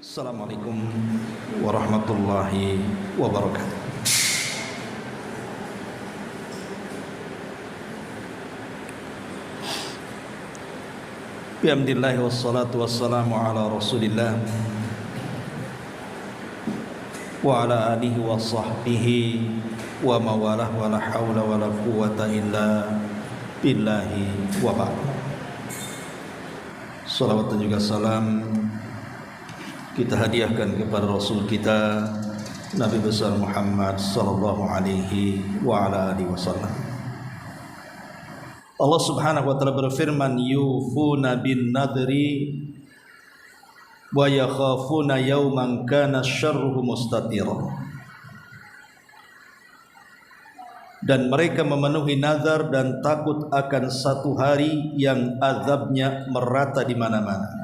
Assalamualaikum warahmatullahi wabarakatuh. Bihamdillah wassalatu wassalamu ala rasulillah wa ala alihi wa sahbihi wa mawalah wa la hawla wa la quwata illa billahi wa ba'd. Salawat dan juga salam kita hadiahkan kepada Rasul kita Nabi besar Muhammad sallallahu alaihi wa ala alihi wasallam. Allah Subhanahu wa taala berfirman, yufuna bin nadri wa yakhafuna yawman kana syarruhu mustatira. Dan mereka memenuhi nazar dan takut akan satu hari yang azabnya merata di mana-mana.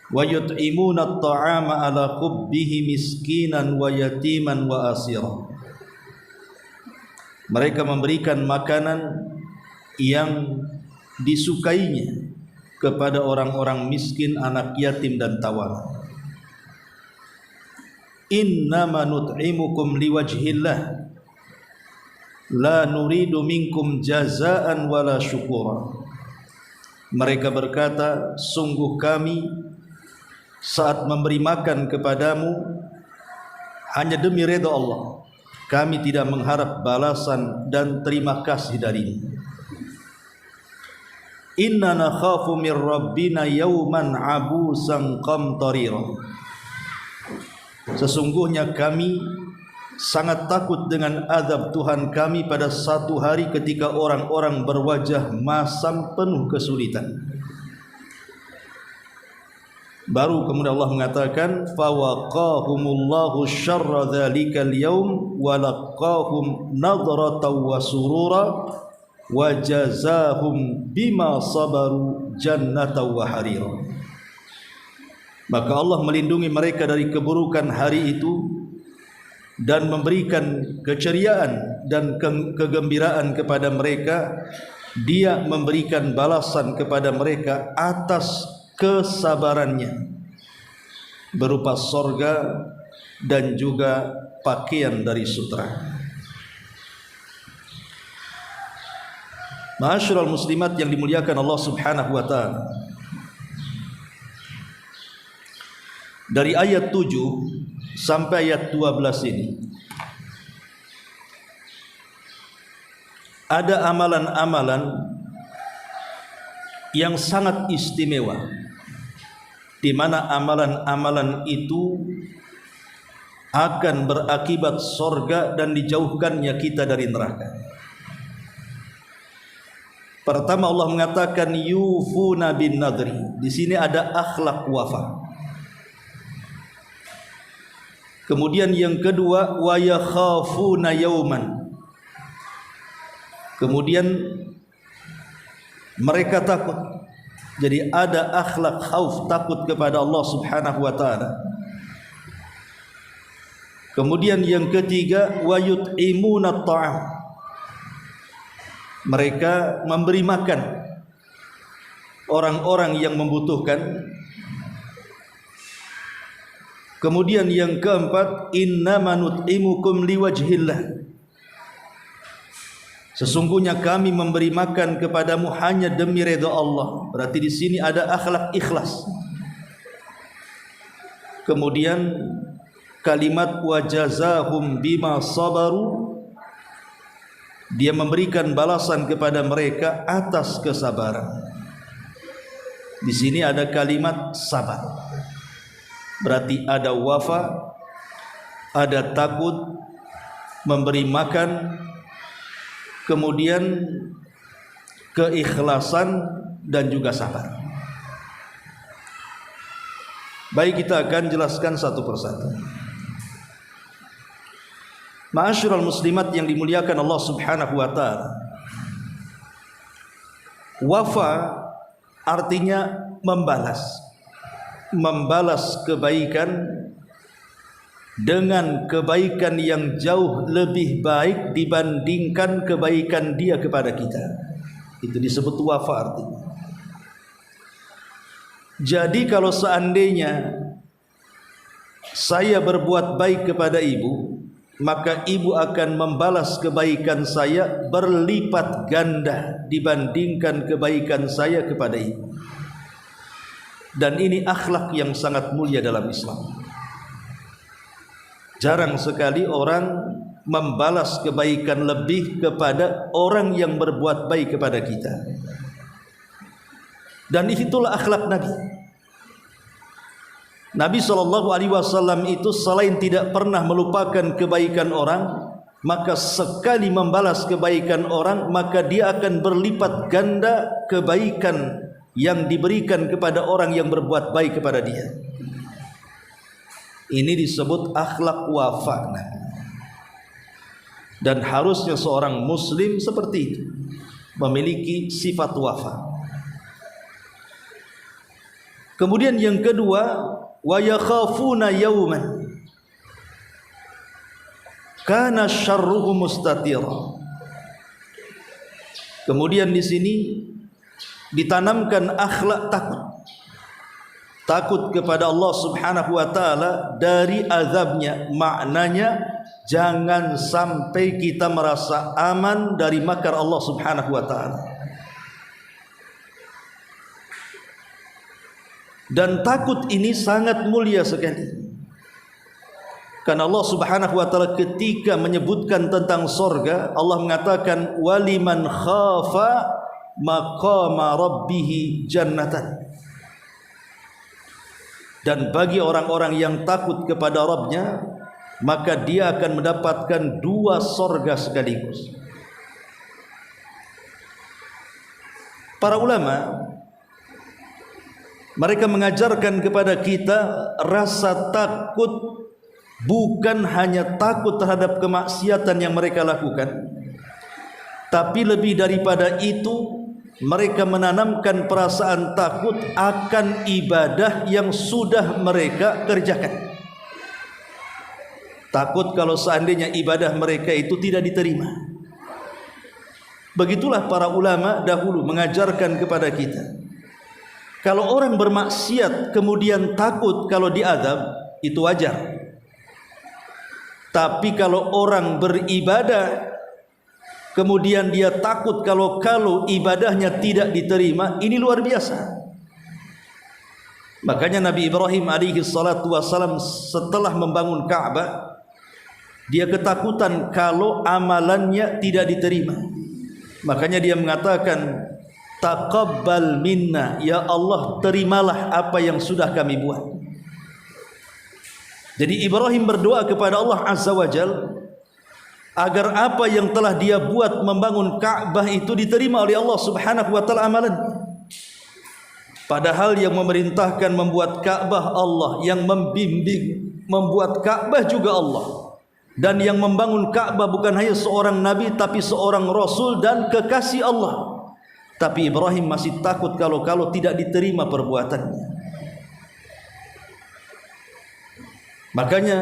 Wa yut'imuna at-ta'ama ala hubbihi miskinan wa yatiman wa asira. Mereka memberikan makanan yang disukainya kepada orang-orang miskin, anak yatim dan tawanan. Innama nut'imukum liwajhillah la nuridu minkum jazaan wala syukura. Mereka berkata, sungguh kami saat memberi makan kepadamu hanya demi ridha Allah. Kami tidak mengharap balasan dan terima kasih darimu. Inna nakhafu min rabbina yawman abusan qamtarira. Sesungguhnya kami sangat takut dengan azab Tuhan kami pada satu hari ketika orang-orang berwajah masam penuh kesulitan. Baru kemudian Allah mengatakan, fawaqahumullahu syarra dzalikal yaum wa laqahum nadratan wa surura wa jazahum bima sabaru jannatan wa harira. Maka Allah melindungi mereka dari keburukan hari itu dan memberikan keceriaan dan kegembiraan kepada mereka. Dia memberikan balasan kepada mereka atas kesabarannya berupa sorga dan juga pakaian dari sutra. Ma'asyiral muslimat yang dimuliakan Allah Subhanahu wa taala, dari ayat 7 sampai ayat 12 ini ada amalan-amalan yang sangat istimewa, di mana amalan-amalan itu akan berakibat sorga dan dijauhkannya kita dari neraka. Pertama Allah mengatakan yufuna bin nadri. Di sini ada akhlak wafa. Kemudian yang kedua wa yakhafuna yauman. Kemudian mereka takut. Jadi ada akhlak khauf, takut kepada Allah Subhanahu wa taala. Kemudian yang ketiga wa yut'imuna at-ta'am. Mereka memberi makan orang-orang yang membutuhkan. Kemudian yang keempat, innama nut'imukum liwajhillah. Sesungguhnya kami memberi makan kepadamu hanya demi ridha Allah. Berarti di sini ada akhlak ikhlas. Kemudian kalimat wajazahum bima sabaru. Dia memberikan balasan kepada mereka atas kesabaran. Di sini ada kalimat sabar. Berarti ada wafa, ada takut, memberi makan, kemudian keikhlasan dan juga sabar. Baik, kita akan jelaskan satu persatu. Ma'asyiral muslimat yang dimuliakan Allah Subhanahu wa taala. Wafa artinya membalas. Membalas kebaikan dengan kebaikan yang jauh lebih baik dibandingkan kebaikan dia kepada kita. Itu disebut wafa artinya. Jadi kalau seandainya saya berbuat baik kepada ibu, maka ibu akan membalas kebaikan saya berlipat ganda dibandingkan kebaikan saya kepada ibu. Dan ini akhlak yang sangat mulia dalam Islam. Jarang sekali orang membalas kebaikan lebih kepada orang yang berbuat baik kepada kita. Dan itulah akhlak Nabi. Nabi SAW itu selain tidak pernah melupakan kebaikan orang, maka sekali membalas kebaikan orang, maka dia akan berlipat ganda kebaikan yang diberikan kepada orang yang berbuat baik kepada dia. Ini disebut akhlak wafa. Dan harusnya seorang muslim seperti itu, memiliki sifat wafa. Kemudian yang kedua, wa yakhafuna yawman kana syarruhu mustatira. Kemudian di sini ditanamkan akhlak takut. Takut kepada Allah Subhanahu wa taala dari azabnya. Maknanya jangan sampai kita merasa aman dari makar Allah Subhanahu wa taala. Dan takut ini sangat mulia sekali. Karena Allah Subhanahu wa taala ketika menyebutkan tentang sorga, Allah mengatakan waliman khafa maqama rabbih jannatan. Dan bagi orang-orang yang takut kepada Rabbnya, maka dia akan mendapatkan 2 sorga sekaligus. Para ulama mereka mengajarkan kepada kita rasa takut bukan hanya takut terhadap kemaksiatan yang mereka lakukan, tapi lebih daripada itu mereka menanamkan perasaan takut akan ibadah yang sudah mereka kerjakan. Takut kalau seandainya ibadah mereka itu tidak diterima. Begitulah para ulama dahulu mengajarkan kepada kita. Kalau orang bermaksiat kemudian takut kalau diazab, itu wajar. Tapi kalau orang beribadah kemudian dia takut kalau ibadahnya tidak diterima, ini luar biasa. Makanya Nabi Ibrahim alaihi salatu wasalam setelah membangun Ka'bah, dia ketakutan kalau amalannya tidak diterima. Makanya dia mengatakan, taqabbal minna, ya Allah terimalah apa yang sudah kami buat. Jadi Ibrahim berdoa kepada Allah Azza wa Jalla agar apa yang telah dia buat membangun Ka'bah itu diterima oleh Allah Subhanahu wa taala amalan. Padahal yang memerintahkan membuat Ka'bah Allah, yang membimbing membuat Ka'bah juga Allah. Dan yang membangun Ka'bah bukan hanya seorang nabi tapi seorang rasul dan kekasih Allah. Tapi Ibrahim masih takut kalau tidak diterima perbuatannya. Makanya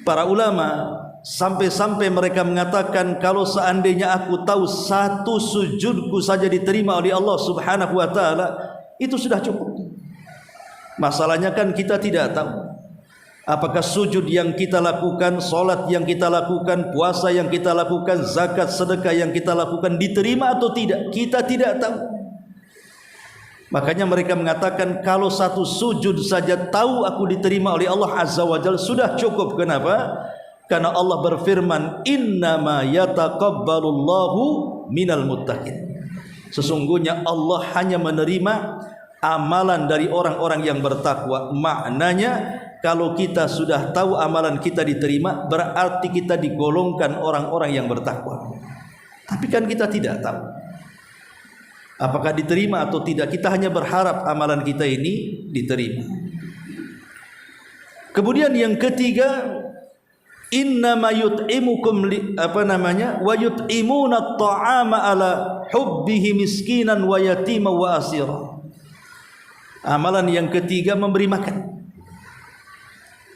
para ulama sampai-sampai mereka mengatakan kalau seandainya aku tahu 1 sujudku saja diterima oleh Allah Subhanahu wa taala, itu sudah cukup. Masalahnya kan kita tidak tahu apakah sujud yang kita lakukan, salat yang kita lakukan, puasa yang kita lakukan, zakat, sedekah yang kita lakukan diterima atau tidak. Kita tidak tahu. Makanya mereka mengatakan kalau 1 sujud saja tahu aku diterima oleh Allah Azza wa Jalla sudah cukup. Kenapa? Karena Allah berfirman, innama yataqabbalullahu minal muttaqin. Sesungguhnya Allah hanya menerima amalan dari orang-orang yang bertakwa. Maknanya kalau kita sudah tahu amalan kita diterima, berarti kita digolongkan orang-orang yang bertakwa. Tapi kan kita tidak tahu apakah diterima atau tidak. Kita hanya berharap amalan kita ini diterima. Kemudian yang ketiga, innama yut'imukum wa yut'imuna at-ta'ama ala hubbihi miskinan wa yatima wa asira. Amalan yang ketiga, memberi makan.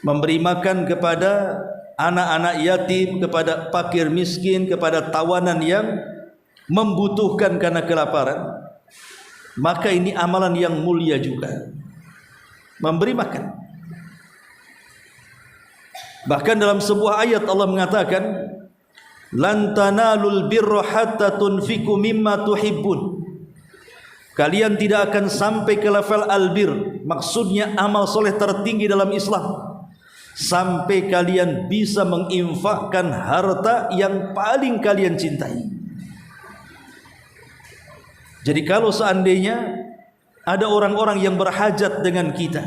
Memberi makan kepada anak-anak yatim, kepada fakir miskin, kepada tawanan yang membutuhkan karena kelaparan. maka ini amalan yang mulia juga, memberi makan. Bahkan dalam sebuah ayat Allah mengatakan, lan tanalul birra hatta tunfiqu mimma tuhibbun. Kalian tidak akan sampai ke level albir, maksudnya amal soleh tertinggi dalam Islam, sampai kalian bisa menginfakkan harta yang paling kalian cintai. Jadi kalau seandainya ada orang-orang yang berhajat dengan kita,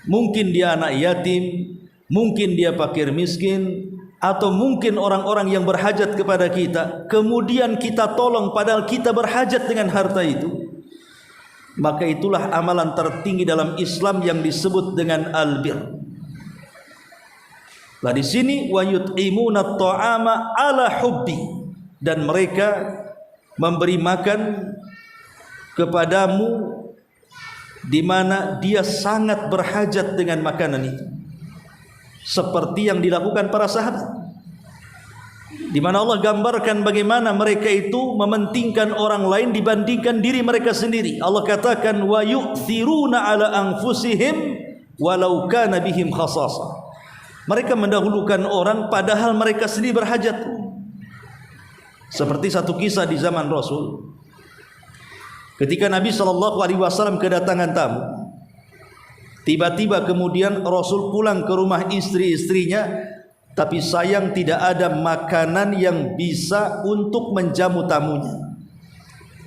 mungkin dia anak yatim, mungkin dia fakir miskin, atau mungkin orang-orang yang berhajat kepada kita, kemudian kita tolong padahal kita berhajat dengan harta itu, maka itulah amalan tertinggi dalam Islam yang disebut dengan albir. Lah di sini wa yut'imuna at-ta'ama ala hubbi, dan mereka memberi makan kepadamu di mana dia sangat berhajat dengan makanan itu, seperti yang dilakukan para sahabat, di mana Allah gambarkan bagaimana mereka itu mementingkan orang lain dibandingkan diri mereka sendiri. Allah katakan wa yu'thiruna ala anfusihim walau kana bihim khasasah. Mereka mendahulukan orang padahal mereka sendiri berhajat. Seperti satu kisah di zaman Rasul, ketika Nabi SAW kedatangan tamu, tiba-tiba kemudian Rasul pulang ke rumah istri-istrinya, tapi sayang tidak ada makanan yang bisa untuk menjamu tamunya.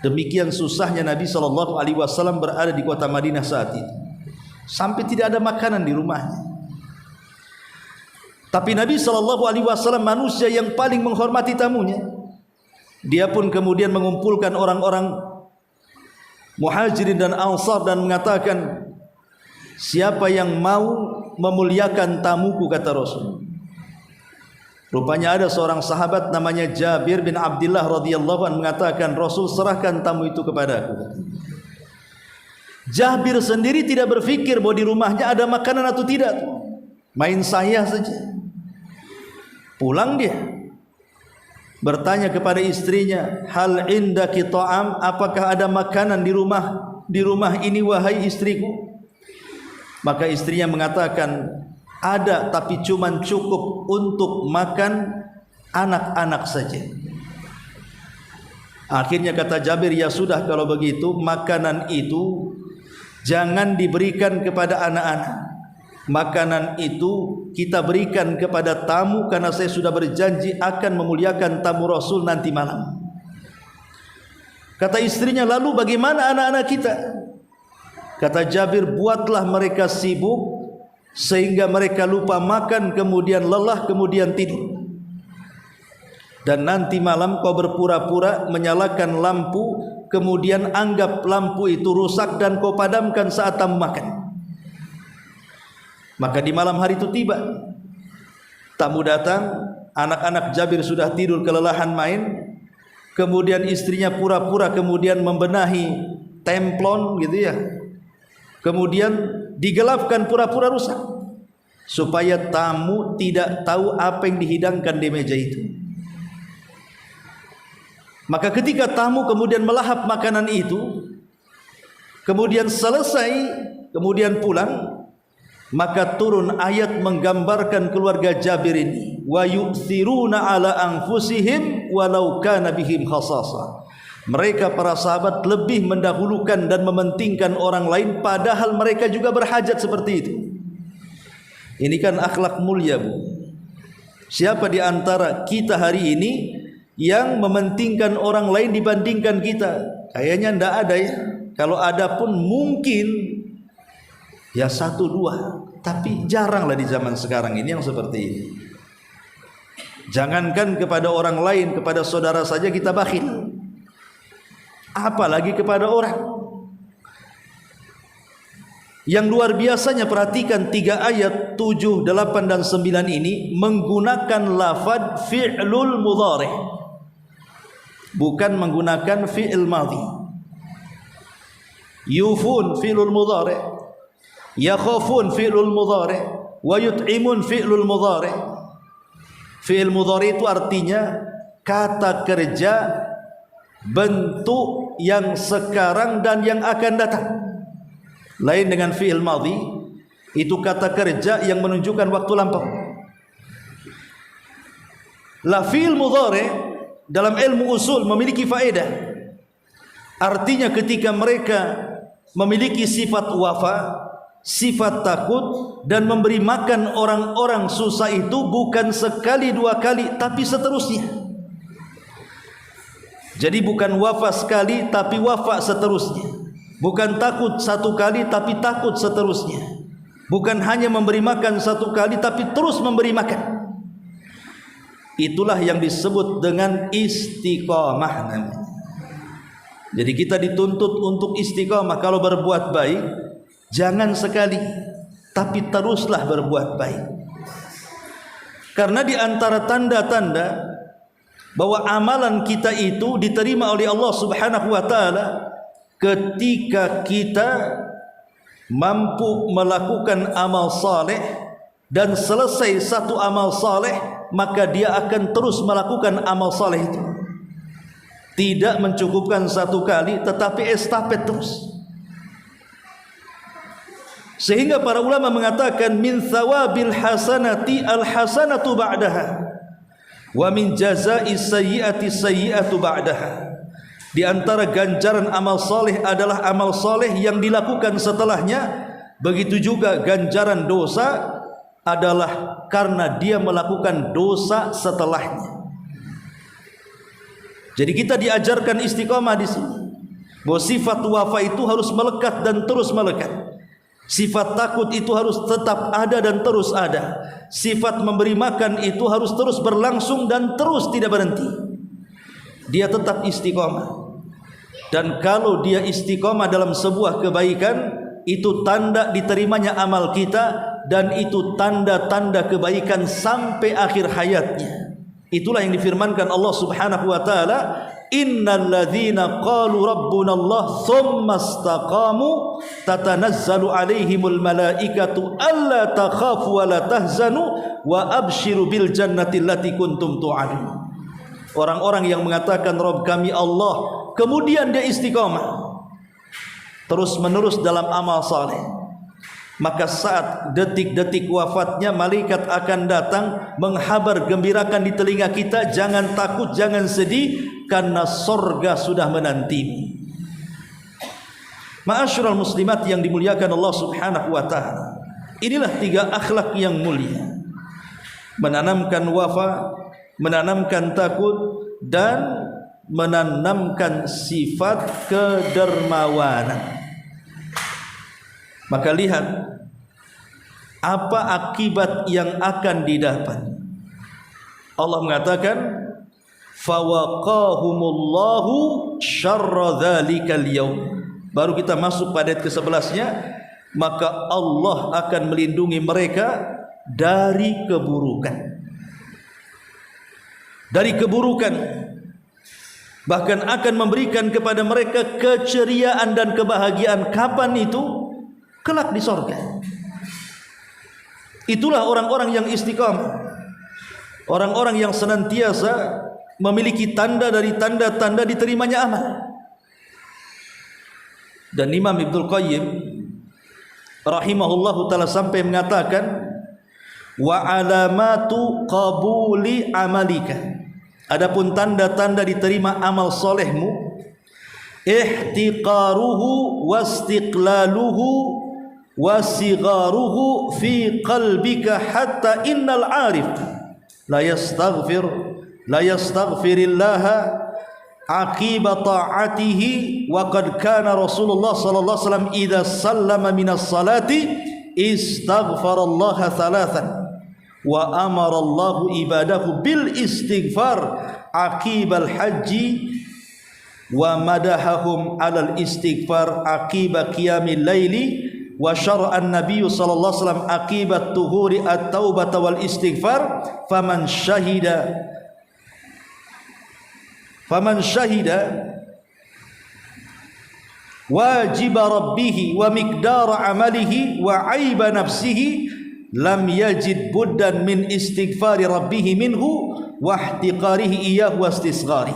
Demikian susahnya Nabi SAW berada di kota Madinah saat itu, sampai tidak ada makanan di rumahnya. Tapi Nabi SAW manusia yang paling menghormati tamunya. Dia pun kemudian mengumpulkan orang-orang Muhajirin dan Ansar dan mengatakan, siapa yang mau memuliakan tamuku, kata Rasul. Rupanya ada seorang sahabat namanya Jabir bin Abdullah radhiyallahu anhu mengatakan, Rasul serahkan tamu itu kepadaku. Jabir sendiri tidak berfikir bahwa di rumahnya ada makanan atau tidak, main saya saja. Pulang dia bertanya kepada istrinya, hal indaki ta'am, apakah ada makanan di rumah ini wahai istriku? Maka istrinya mengatakan, ada, tapi cuma cukup untuk makan anak-anak saja. Akhirnya kata Jabir, ya sudah kalau begitu, makanan itu jangan diberikan kepada anak-anak. Makanan itu kita berikan kepada tamu, karena saya sudah berjanji akan memuliakan tamu Rasul nanti malam. Kata istrinya, lalu bagaimana anak-anak kita? Kata Jabir, buatlah mereka sibuk sehingga mereka lupa makan, kemudian lelah, kemudian tidur. Dan nanti malam kau berpura-pura menyalakan lampu, kemudian anggap lampu itu rusak dan kau padamkan saat tamu makan. Maka di malam hari itu tiba, tamu datang, anak-anak Jabir sudah tidur kelelahan main, kemudian istrinya pura-pura kemudian membenahi templon gitu ya, kemudian digelapkan pura-pura rusak supaya tamu tidak tahu apa yang dihidangkan di meja itu. Maka ketika tamu kemudian melahap makanan itu, kemudian selesai, kemudian pulang, maka turun ayat menggambarkan keluarga Jabir ini, wa yu'thiruna ala anfusihim walau kana bihim khasasah. Mereka para sahabat lebih mendahulukan dan mementingkan orang lain padahal mereka juga berhajat seperti itu. Ini kan akhlak mulia, Bu. Siapa di antara kita hari ini yang mementingkan orang lain dibandingkan kita? Kayaknya ndak ada ya. Kalau ada pun mungkin ya satu dua, tapi jaranglah di zaman sekarang ini yang seperti ini. Jangankan kepada orang lain, kepada saudara saja kita bakhil, apalagi kepada orang. Yang luar biasanya, perhatikan 3 ayat 7, 8 dan 9 ini menggunakan lafaz fi'lul mudhari', bukan menggunakan fi'il madhi. Yufun fi'lul mudhari', yakhafun fi'lul mudhari', wa yut'imun fi'lul mudhari'. Fi'il mudhari' itu artinya kata kerja bentuk yang sekarang dan yang akan datang. Lain dengan fi'il madhi, itu kata kerja yang menunjukkan waktu lampau. La fi'il mudhari dalam ilmu usul memiliki faedah. Artinya ketika mereka memiliki sifat wafa, sifat takut dan memberi makan orang-orang susah itu bukan sekali dua kali tapi seterusnya. Jadi bukan wafa sekali tapi wafa seterusnya. Bukan takut satu kali tapi takut seterusnya. Bukan hanya memberi makan satu kali tapi terus memberi makan. Itulah yang disebut dengan istiqamah namanya. Jadi kita dituntut untuk istiqamah. Kalau berbuat baik, jangan sekali, tapi teruslah berbuat baik. Karena di antara tanda-tanda bahwa amalan kita itu diterima oleh Allah Subhanahu wa taala ketika kita mampu melakukan amal saleh dan selesai satu amal saleh, maka dia akan terus melakukan amal saleh itu. Tidak mencukupkan satu kali tetapi estafet terus. Sehingga para ulama mengatakan min thawabil hasanati al hasanatu ba'daha wa min jazai sayyiati sayyiatu ba'daha. Di antara ganjaran amal saleh adalah amal saleh yang dilakukan setelahnya. Begitu juga ganjaran dosa adalah karena dia melakukan dosa setelahnya. Jadi kita diajarkan istiqamah di sini. Bahwa sifat wafa itu harus melekat dan terus melekat. Sifat takut itu harus tetap ada dan terus ada. Sifat memberi makan itu harus terus berlangsung dan terus tidak berhenti. Dia tetap istiqamah. Dan kalau dia istiqamah dalam sebuah kebaikan, itu tanda diterimanya amal kita. Dan itu tanda-tanda kebaikan sampai akhir hayatnya. Itulah yang difirmankan Allah Subhanahu wa taala, innal ladzina qalu rabbuna Allah tsumma istaqamu tatanazzalu alaihimul malaikatu alla takhafu wa la tahzanu wa abshiru bil jannati allati kuntum tu'adun. Orang-orang yang mengatakan Rabb kami Allah, kemudian dia istiqamah terus menerus dalam amal saleh, maka saat detik-detik wafatnya malaikat akan datang menghabar gembirakan di telinga kita, jangan takut, jangan sedih, karena surga sudah menantimu. Ma'asyiral muslimat yang dimuliakan Allah Subhanahu wa taala. Inilah tiga akhlak yang mulia. Menanamkan wafa, menanamkan takut, dan menanamkan sifat kedermawanan. Maka lihat apa akibat yang akan didapat. Allah mengatakan fawaqahumullahu syarra dzalikal yaum. Baru kita masuk pada ayat ke-11-nya, maka Allah akan melindungi mereka dari keburukan. Dari keburukan. Bahkan akan memberikan kepada mereka keceriaan dan kebahagiaan. Kapan itu? Kelak di sorga. Itulah orang-orang yang istiqamah, orang-orang yang senantiasa memiliki tanda dari tanda-tanda diterimanya amal. Dan Imam Ibnul Qayyim rahimahullahu ta'ala sampai mengatakan wa alamatu qabuli amalika, adapun tanda-tanda diterima amal solehmu, ihtiqaruhu wastiqlaluhu wasigharuhu fi qalbika hatta innal arif la yastaghfirillaha aqiba ta'atihi wa qad kana Rasulullah sallallahu alaihi wasallam idza sallama minas salati istaghfarallaha thalathan wa amara Allahu ibadahu bil istighfar aqibal haji wa madahahum alal istighfar aqiba qiyamil laili wa syara'an nabiyyu sallallahu alaihi wasallam aqibat tuhuri at-taubata wal istighfar faman syahida wajib rabbih wa miqdara amalihi wa aiba nafsihi lam yajid buddan min istighfari rabbih minhu wa ihtiqarihi iyyahu wa istisghari.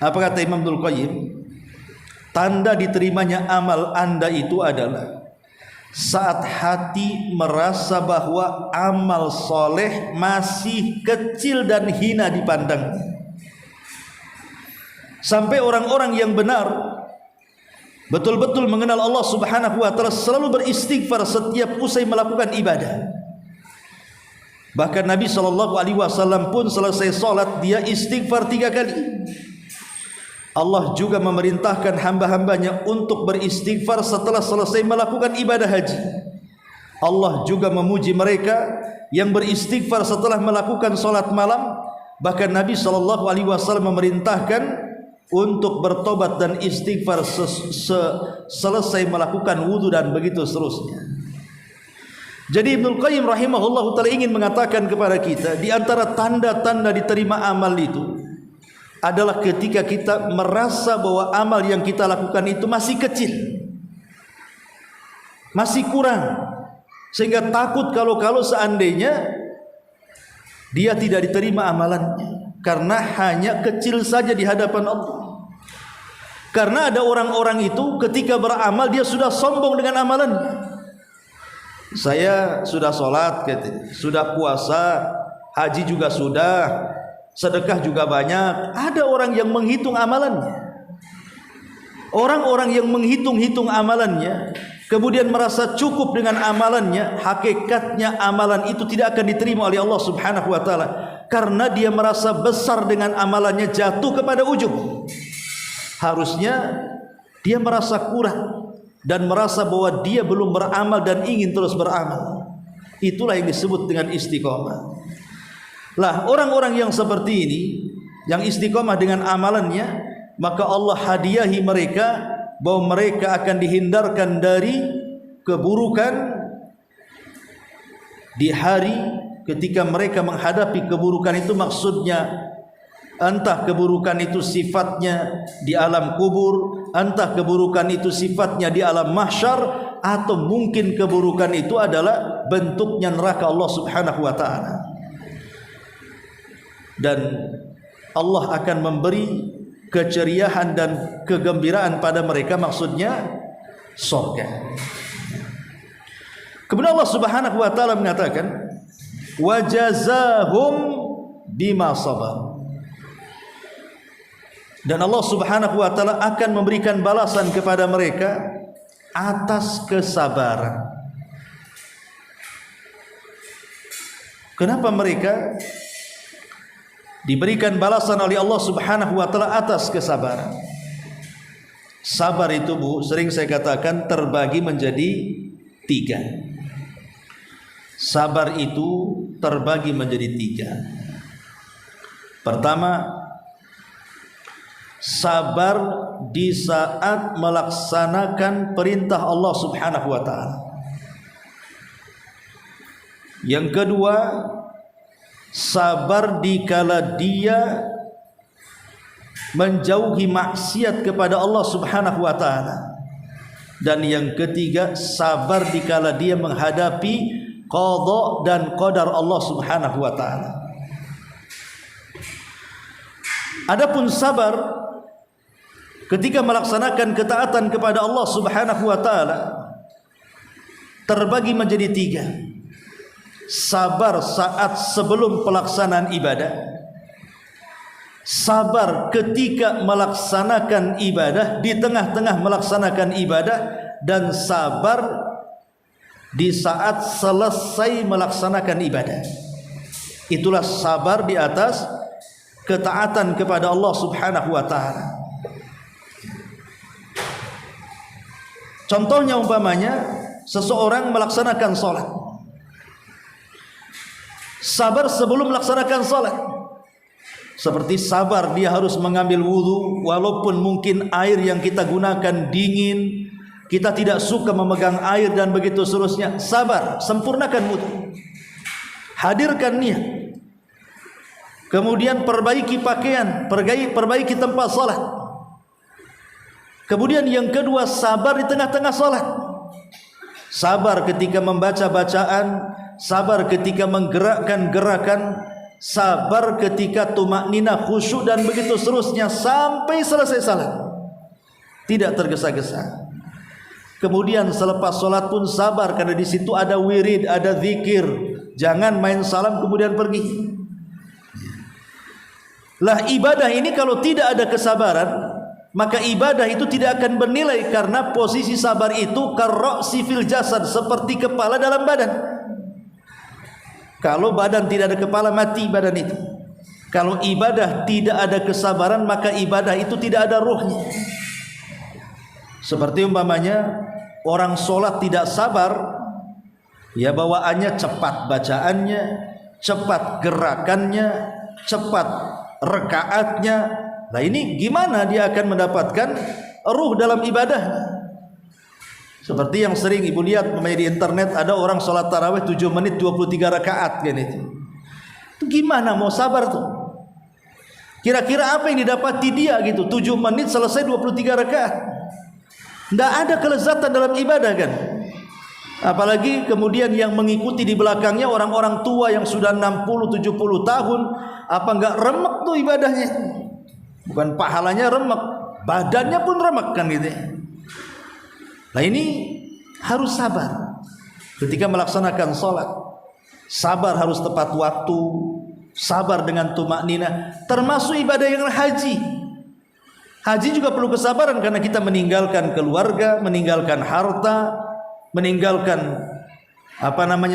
Apa kata Imam Ibnul Qayyim? tanda diterimanya amal Anda itu adalah saat hati merasa bahwa amal soleh masih kecil dan hina dipandangnya. Sampai orang-orang yang benar betul-betul mengenal Allah Subhanahu wa taala selalu beristighfar setiap usai melakukan ibadah. Bahkan Nabi SAW pun selesai salat dia istighfar 3 kali. Allah juga memerintahkan hamba-hambanya untuk beristighfar setelah selesai melakukan ibadah haji. Allah juga memuji mereka yang beristighfar setelah melakukan salat malam. Bahkan Nabi SAW memerintahkan untuk bertobat dan istighfar selesai melakukan wudu dan begitu seterusnya. Jadi Ibnu Qayyim rahimahullah ta'ala ingin mengatakan kepada kita, di antara tanda-tanda diterima amal itu adalah ketika kita merasa bahwa amal yang kita lakukan itu masih kecil, masih kurang, sehingga takut kalau seandainya dia tidak diterima amalannya karena hanya kecil saja di hadapan Allah. Karena ada orang-orang itu ketika beramal dia sudah sombong dengan amalannya. Saya sudah sholat, sudah puasa, haji juga sudah, sedekah juga banyak. Ada orang yang menghitung amalannya. Orang-orang yang menghitung-hitung amalannya, kemudian merasa cukup dengan amalannya, hakikatnya amalan itu tidak akan diterima oleh Allah Subhanahu wa taala karena dia merasa besar dengan amalannya, jatuh kepada ujub. Harusnya dia merasa kurang dan merasa bahwa dia belum beramal dan ingin terus beramal. Itulah yang disebut dengan istiqomah. Lah, orang-orang yang seperti ini, yang istiqomah dengan amalannya, maka Allah hadiahi mereka bahwa mereka akan dihindarkan dari keburukan di hari ketika mereka menghadapi keburukan itu. Maksudnya entah keburukan itu sifatnya di alam kubur, entah keburukan itu sifatnya di alam mahsyar, atau mungkin keburukan itu adalah bentuknya neraka Allah Subhanahu wa taala. Dan Allah akan memberi keceriaan dan kegembiraan pada mereka, maksudnya surga. Kemudian Allah Subhanahu wa taala mengatakan, "Wa jazahum bima sabar." Dan Allah Subhanahu wa taala akan memberikan balasan kepada mereka atas kesabaran. Kenapa mereka diberikan balasan oleh Allah Subhanahu wa taala atas kesabaran? Sabar itu, Bu, sering saya katakan terbagi menjadi 3. Sabar itu terbagi menjadi 3. Pertama, sabar di saat melaksanakan perintah Allah Subhanahu wa taala. Yang kedua, sabar dikala dia menjauhi maksiat kepada Allah Subhanahu wa taala. Dan yang ketiga, sabar dikala dia menghadapi qada dan qadar Allah Subhanahu wa taala. Adapun sabar ketika melaksanakan ketaatan kepada Allah Subhanahu wa taala terbagi menjadi 3. Sabar saat sebelum pelaksanaan ibadah, sabar ketika melaksanakan ibadah, di tengah-tengah melaksanakan ibadah, dan sabar di saat selesai melaksanakan ibadah. Itulah sabar di atas ketaatan kepada Allah Subhanahu wa taala. Contohnya umpamanya seseorang melaksanakan sholat, sabar sebelum melaksanakan sholat, seperti sabar dia harus mengambil wudu walaupun mungkin air yang kita gunakan dingin, kita tidak suka memegang air dan begitu seterusnya. Sabar, sempurnakan wudu, hadirkan niat, kemudian perbaiki pakaian, perbaiki tempat sholat. Kemudian yang kedua, sabar di tengah-tengah salat. Sabar ketika membaca bacaan, sabar ketika menggerakkan gerakan, sabar ketika tumakninah, khusyuk dan begitu seterusnya sampai selesai salat. tidak tergesa-gesa. Kemudian selepas sholat pun sabar, karena di situ ada wirid, ada zikir. Jangan main salam kemudian pergi. Lah ibadah ini kalau tidak ada kesabaran, maka ibadah itu tidak akan bernilai, karena posisi sabar itu karra'si fil jasad, seperti kepala dalam badan. Kalau badan tidak ada kepala, mati badan itu. Kalau ibadah tidak ada kesabaran, maka ibadah itu tidak ada ruhnya. Seperti umpamanya orang sholat tidak sabar, ya bawaannya cepat bacaannya, cepat gerakannya, cepat rekaatnya. Nah ini gimana dia akan mendapatkan ruh dalam ibadah? Seperti yang sering ibu lihat di internet, ada orang sholat tarawih 7 menit 23 rakaat kan itu. Itu gimana mau sabar tuh? Kira-kira apa yang didapati dia gitu? 7 menit selesai 23 rakaat. Tidak ada kelezatan dalam ibadah kan. Apalagi kemudian yang mengikuti di belakangnya orang-orang tua yang sudah 60-70 tahun. Apa enggak remek tuh ibadahnya? Bukan pahalanya remek, badannya pun remek kan gitu. Nah ini harus sabar ketika melaksanakan sholat. Sabar harus tepat waktu, sabar dengan tumakninah. Termasuk ibadah yang haji. Haji juga perlu kesabaran, karena kita meninggalkan keluarga, meninggalkan harta, meninggalkan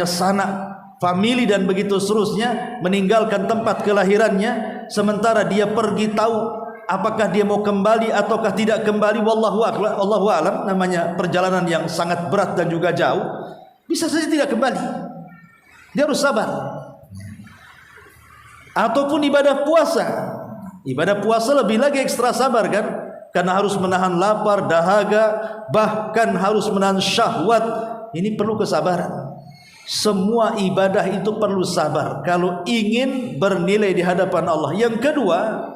sanak famili dan begitu seterusnya, meninggalkan tempat kelahirannya, sementara dia pergi tahu apakah dia mau kembali ataukah tidak kembali. Wallahu a'lam, namanya perjalanan yang sangat berat dan juga jauh, bisa saja tidak kembali. Dia harus sabar. Ataupun ibadah puasa. Ibadah puasa lebih lagi ekstra sabar kan, karena harus menahan lapar, dahaga, bahkan harus menahan syahwat. Ini perlu kesabaran. Semua ibadah itu perlu sabar kalau ingin bernilai di hadapan Allah. Yang kedua,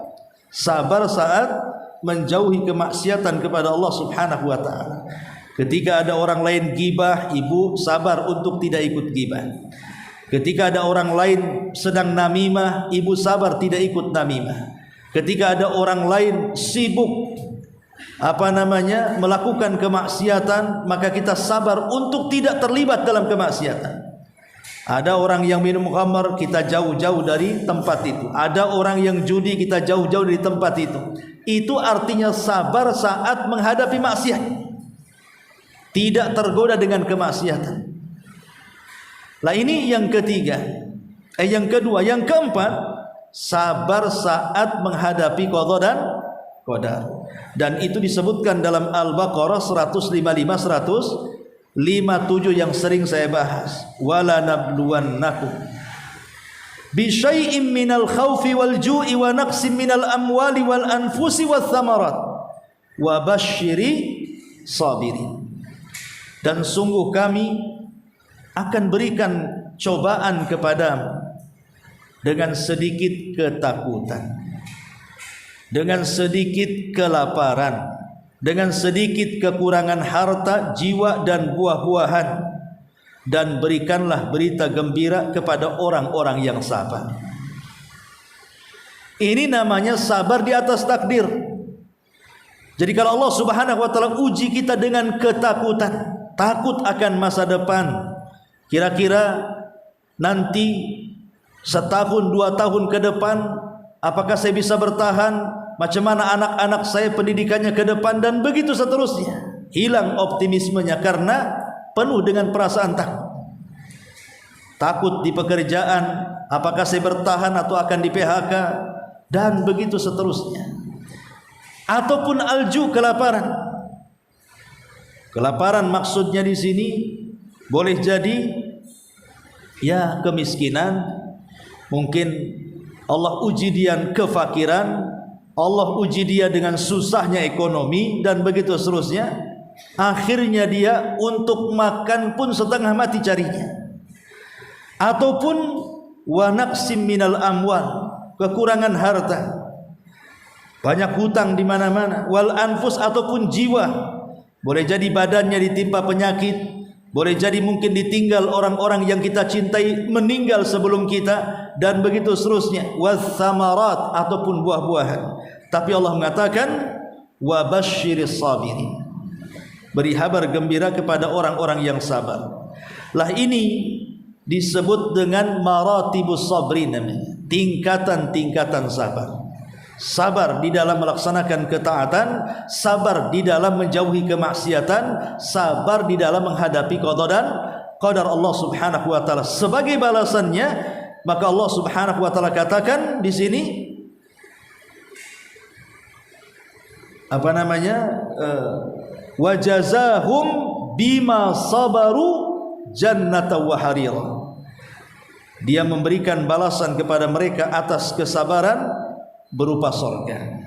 sabar saat menjauhi kemaksiatan kepada Allah Subhanahu wa taala. Ketika ada orang lain gibah, ibu sabar untuk tidak ikut gibah. Ketika ada orang lain sedang namimah, ibu sabar tidak ikut namimah. Ketika ada orang lain sibuk melakukan kemaksiatan, maka kita sabar untuk tidak terlibat dalam kemaksiatan. Ada orang yang minum khamar, kita jauh-jauh dari tempat itu. Ada orang yang judi, kita jauh-jauh dari tempat itu. Itu artinya sabar saat menghadapi maksiat, tidak tergoda dengan kemaksiatan. Lah ini yang ketiga. Yang kedua, yang keempat, sabar saat menghadapi qada dan qadar. Dan itu disebutkan dalam Al-Baqarah 155-157 yang sering saya bahas. Wala nabluwannakum bisyai'im minal khaufi wal ju'i wa naqsim minal amwali wal anfusi wath thamarat wa basyiri sabirin. Dan sungguh kami akan berikan cobaan kepadamu dengan sedikit ketakutan, dengan sedikit kelaparan, dengan sedikit kekurangan harta, jiwa dan buah-buahan, dan berikanlah berita gembira kepada orang-orang yang sabar. Ini namanya sabar di atas takdir. Jadi kalau Allah Subhanahu wa taala uji kita dengan ketakutan, takut akan masa depan, kira-kira nanti setahun 2 tahun ke depan apakah saya bisa bertahan, macam mana anak-anak saya pendidikannya ke depan, dan begitu seterusnya. Hilang optimismenya karena penuh dengan perasaan takut. Takut di pekerjaan, apakah saya bertahan atau akan di PHK, dan begitu seterusnya. Ataupun alju, kelaparan. Kelaparan maksudnya di sini boleh jadi ya kemiskinan. Mungkin Allah uji dia kefakiran, Allah uji dia dengan susahnya ekonomi, dan begitu seterusnya. Akhirnya dia untuk makan pun setengah mati carinya. Ataupun wa naqsim minal amwal, kekurangan harta, banyak hutang di mana-mana, wal anfus, ataupun jiwa, boleh jadi badannya ditimpa penyakit, boleh jadi mungkin ditinggal orang-orang yang kita cintai meninggal sebelum kita, dan begitu seterusnya. Wath thamarat, ataupun buah-buahan. Tapi Allah mengatakan wa basyiris sabirin. Beri kabar gembira kepada orang-orang yang sabar. Lah ini disebut dengan maratibus sabrin, tingkatan-tingkatan sabar. Sabar di dalam melaksanakan ketaatan, sabar di dalam menjauhi kemaksiatan, sabar di dalam menghadapi qada dan qadar Allah Subhanahu wa taala. Sebagai balasannya, maka Allah Subhanahu wa taala katakan di sini apa namanya? Wa jazahum bima sabaru jannata wa harira. Dia memberikan balasan kepada mereka atas kesabaran berupa sorga.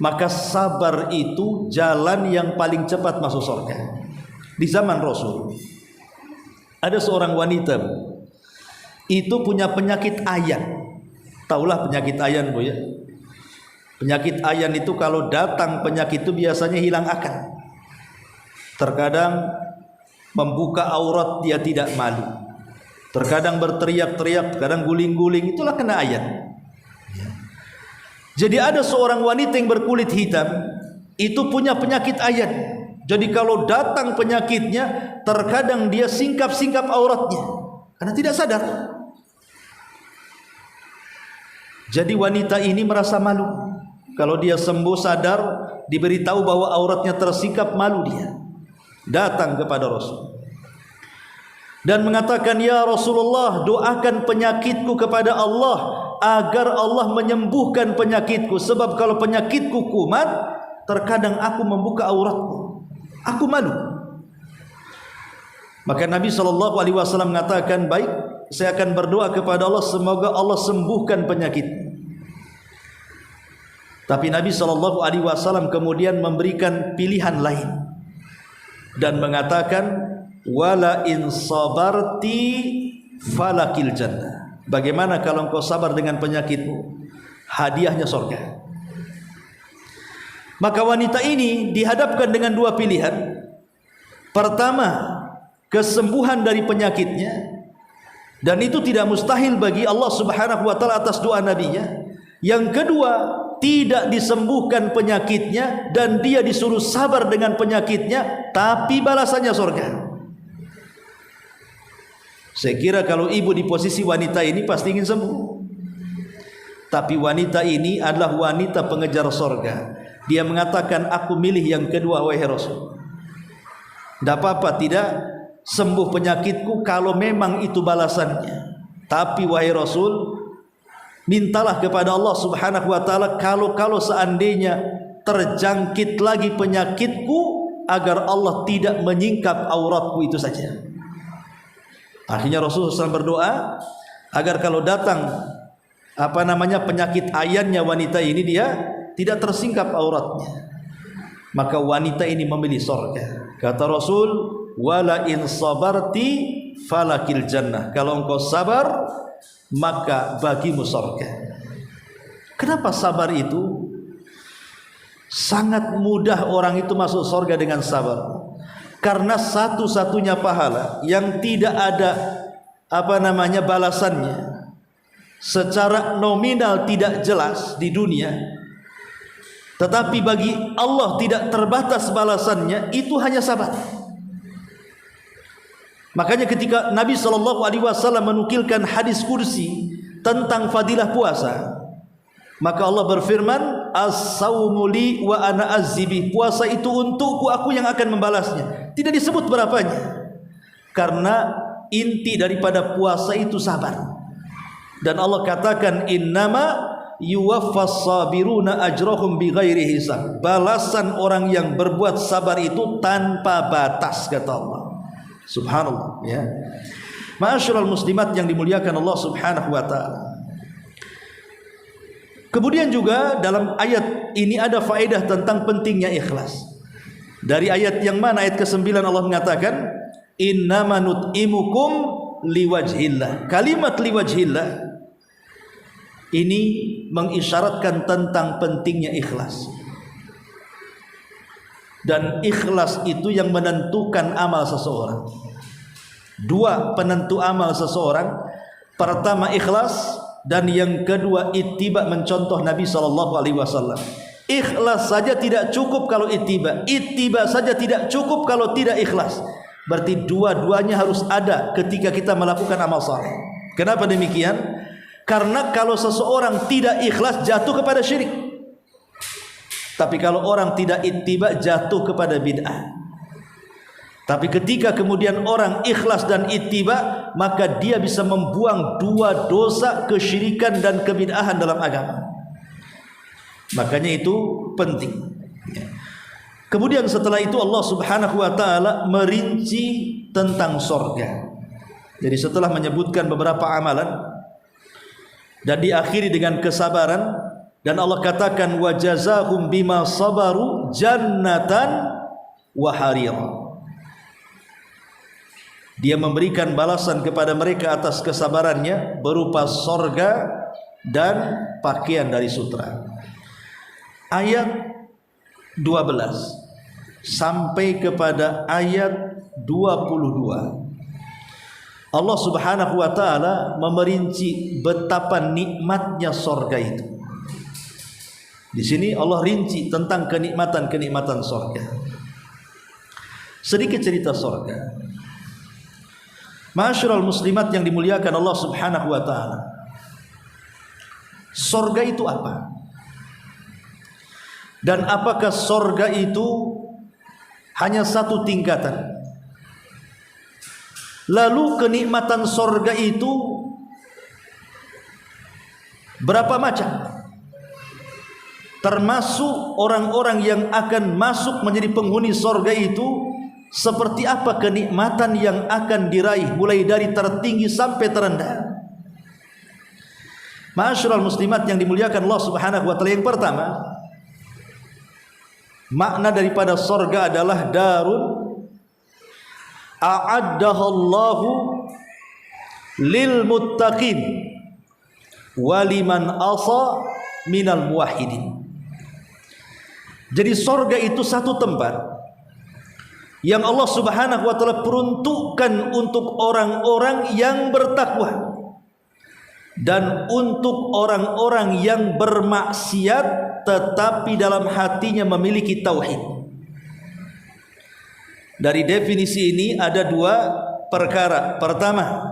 Maka sabar itu jalan yang paling cepat masuk sorga. Di zaman Rasul ada seorang wanita itu punya penyakit ayan. Taulah penyakit ayan, Bu, ya. Penyakit ayan itu kalau datang penyakit itu biasanya hilang akal. Terkadang membuka aurat dia tidak malu. Terkadang berteriak-teriak, terkadang guling-guling, itulah kena ayan. Jadi ada seorang wanita yang berkulit hitam itu punya penyakit ayan. Jadi kalau datang penyakitnya, terkadang dia singkap-singkap auratnya karena tidak sadar. Jadi wanita ini merasa malu. Kalau dia sembuh sadar, diberitahu bahwa auratnya tersingkap, malu dia. Datang kepada Rasul dan mengatakan, ya Rasulullah, doakan penyakitku kepada Allah agar Allah menyembuhkan penyakitku. Sebab kalau penyakitku kumat, terkadang aku membuka auratku, aku malu. Maka Nabi SAW mengatakan, baik, saya akan berdoa kepada Allah semoga Allah sembuhkan penyakitmu. Tapi Nabi SAW kemudian memberikan pilihan lain dan mengatakan, wala in sabarti falakil jannah. Bagaimana kalau engkau sabar dengan penyakitmu? Hadiahnya surga. Maka wanita ini dihadapkan dengan dua pilihan. Pertama, kesembuhan dari penyakitnya, dan itu tidak mustahil bagi Allah Subhanahu wa taala atas doa nabinya. Yang kedua, tidak disembuhkan penyakitnya dan dia disuruh sabar dengan penyakitnya, tapi balasannya surga. Saya kira kalau ibu di posisi wanita ini pasti ingin sembuh. Tapi wanita ini adalah wanita pengejar surga. Dia mengatakan, aku milih yang kedua wahai Rasul. Tidak apa-apa tidak sembuh penyakitku kalau memang itu balasannya. Tapi wahai Rasul, mintalah kepada Allah Subhanahu wa taala kalau seandainya terjangkit lagi penyakitku, agar Allah tidak menyingkap auratku itu saja. Akhirnya Rasulullah SAW berdoa agar kalau datang penyakit ayannya wanita ini, dia tidak tersingkap auratnya. Maka wanita ini memilih surga. Kata Rasul, wala in sabarti falakil jannah. Kalau engkau sabar, maka bagimu surga. Kenapa sabar itu? Sangat mudah orang itu masuk surga dengan sabar. Karena satu-satunya pahala yang tidak ada balasannya, secara nominal tidak jelas di dunia, tetapi bagi Allah tidak terbatas balasannya, itu hanya sabar. Makanya ketika Nabi SAW menukilkan hadis kursi tentang fadilah puasa, maka Allah berfirman, as-saumu li wa ana azzibi. Puasa itu untukku, aku yang akan membalasnya. Tidak disebut berapanya, karena inti daripada puasa itu sabar. Dan Allah katakan, innama yuwaffas sabiruna ajrahum bighairi hisab. Balasan orang yang berbuat sabar itu tanpa batas, kata Allah. Subhanallah, ya. Ma'asyiral muslimat yang dimuliakan Allah Subhanahu wa taala. Kemudian juga dalam ayat ini ada faedah tentang pentingnya ikhlas. Dari ayat yang mana? Ayat ke-9 Allah mengatakan, innama nut'imukum liwajhillah. Kalimat liwajhillah ini mengisyaratkan tentang pentingnya ikhlas. Dan ikhlas itu yang menentukan amal seseorang. Dua penentu amal seseorang. Pertama ikhlas, dan yang kedua ittiba, mencontoh Nabi SAW. Ikhlas saja tidak cukup kalau ittiba. Ittiba saja tidak cukup kalau tidak ikhlas. Berarti dua-duanya harus ada ketika kita melakukan amal saleh. Kenapa demikian? Karena kalau seseorang tidak ikhlas jatuh kepada syirik. Tapi kalau orang tidak ittiba jatuh kepada bid'ah. Tapi ketika kemudian orang ikhlas dan ittiba, maka dia bisa membuang dua dosa kesyirikan dan kebid'ahan dalam agama. Makanya itu penting. Kemudian setelah itu Allah Subhanahu wa taala merinci tentang surga. Jadi setelah menyebutkan beberapa amalan dan diakhiri dengan kesabaran, dan Allah katakan wa jazahum bima sabaru jannatan wa harira. Dia memberikan balasan kepada mereka atas kesabarannya berupa surga dan pakaian dari sutra. Ayat 12 sampai kepada ayat 22 Allah Subhanahu wa taala memerinci betapa nikmatnya surga itu. Di sini Allah rinci tentang kenikmatan-kenikmatan surga. Sedikit cerita surga. Ma'asyiral muslimat yang dimuliakan Allah Subhanahu wa taala. Surga itu apa? Dan apakah surga itu hanya satu tingkatan? Lalu kenikmatan surga itu berapa macam? Termasuk orang-orang yang akan masuk menjadi penghuni surga itu, seperti apa kenikmatan yang akan diraih mulai dari tertinggi sampai terendah. Ma'asyiral muslimat yang dimuliakan Allah Subhanahu wa taala, yang pertama, makna daripada surga adalah darun a'addahallahu lil muttaqin waliman asa minal muwahhidin. Jadi surga itu satu tempat yang Allah Subhanahu wa taala peruntukkan untuk orang-orang yang bertakwa dan untuk orang-orang yang bermaksiat tetapi dalam hatinya memiliki tauhid. Dari definisi ini ada dua perkara. Pertama,